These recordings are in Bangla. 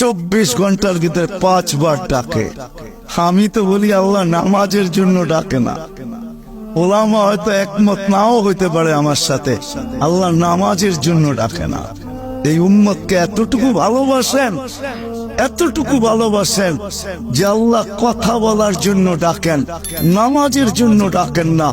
24 ঘন্টার ভিতরে 5 বার ডাকে। আমি তো বলি আল্লাহ নামাজের জন্য ডাকে না। ওলামা হয়তো একমত নাও হইতে পারে আমার সাথে, আল্লাহ নামাজের জন্য ডাকে না। এই উম্মতকে এতটুকু ভালোবাসেন, এতটুকু ভালোবাসেন যে আল্লাহ কথা বলার জন্য ডাকেন, নামাজের জন্য ডাকেন না।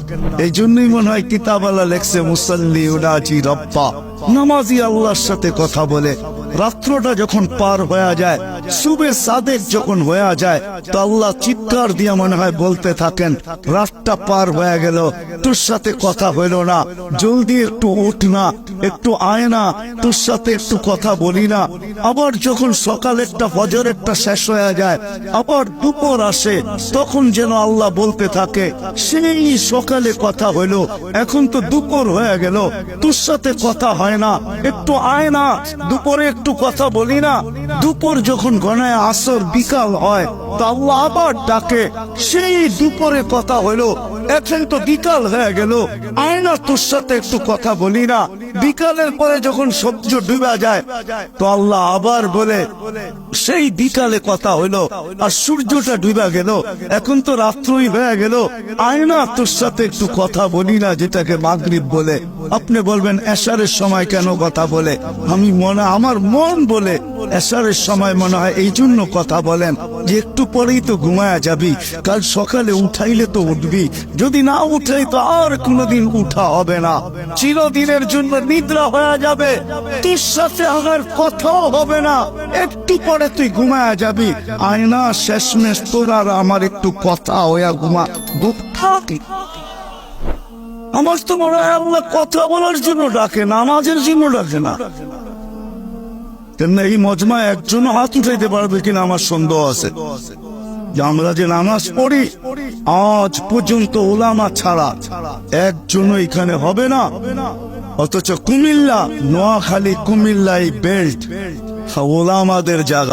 এই জন্যই মনে হয় কিতাবালা লেখছে মুসাল্লি উনাজি রব্বা, নামাজি আল্লাহর সাথে কথা বলে। রাত্রটা যখন পার হয়ে যায়, সুবে সাদেক যখন হয়ে যায়, তো আল্লাহ চিৎকার দিয়ে মনে হয় বলতে থাকেন, রাতটা পার হয়ে গেল, তোর সাথে কথা হইল না, জলদি একটু উঠ না, একটু আয় না, তোর সাথে একটু কথা বলি না। আবার যখন সকাল একটা ফজর একটা শেষ হয়ে যায়, আবার দুপুর আসে, তখন যেন আল্লাহ বলতে থাকে, সেই সকালে কথা হইল, এখন তো দুপুর হয়ে গেল, তোর সাথে কথা হয় না, একটু আয় না, দুপুরে একটু কথা বলি না। দুপুর যখন গণায় আসর বিকাল হয়, তো আল্লাহ আবার ডাকে, সেই দুপুরে কথা হইলো, এখন তো বিকাল হয়ে গেল, আয় না, তোর সাথে একটু কথা বলি না। বিকালের পরে যখন সূর্য ডুবে যায়, তো আল্লাহ আবার বলে, সেই বিকালে কথা হইলো, আর সূর্যটা ডুবে গেল, এখন তো রাত্রই হয়ে গেল, আয় না, তোর সাথে একটু কথা বলি না, যেটাকে মাগরিব বলে। আপনি বলবেন এশারের সময় কেন কথা বলে? আমার মন বলে এশারের সময় মনে হয় এই জন্য কথা বলেন যে একটু পরেই তো ঘুমায়া যাবি, কাল সকালে উঠাইলে তো উঠবি, যদি না উঠাই তো আর কোনোদিন উঠা হবে না, চিরদিনের জন্য নিদ্রা হয়ে যাবে, তোর সাথে আমার কথাও হবে না, একটু পরে তুই ঘুমায়া যাবি, আয়না শেষমেশ তোর আর আমার একটু কথা হইয়া ঘুমা। আমার তো মনে হয় আল্লাহ কথা বলার জন্য ডাকে, নামাজের জন্য ডাকে না। এই মজমায় একজন হাত উঠাইতে পারবে কিনা আমার সন্দেহ আছে যে আমরা যে নামাজ পড়ি আজ পর্যন্ত ওলামা ছাড়া একজনও এখানে হবে না। অথচ কুমিল্লা, নোয়াখালী, কুমিল্লা এই বেল্ট ওলামাদের জায়গা।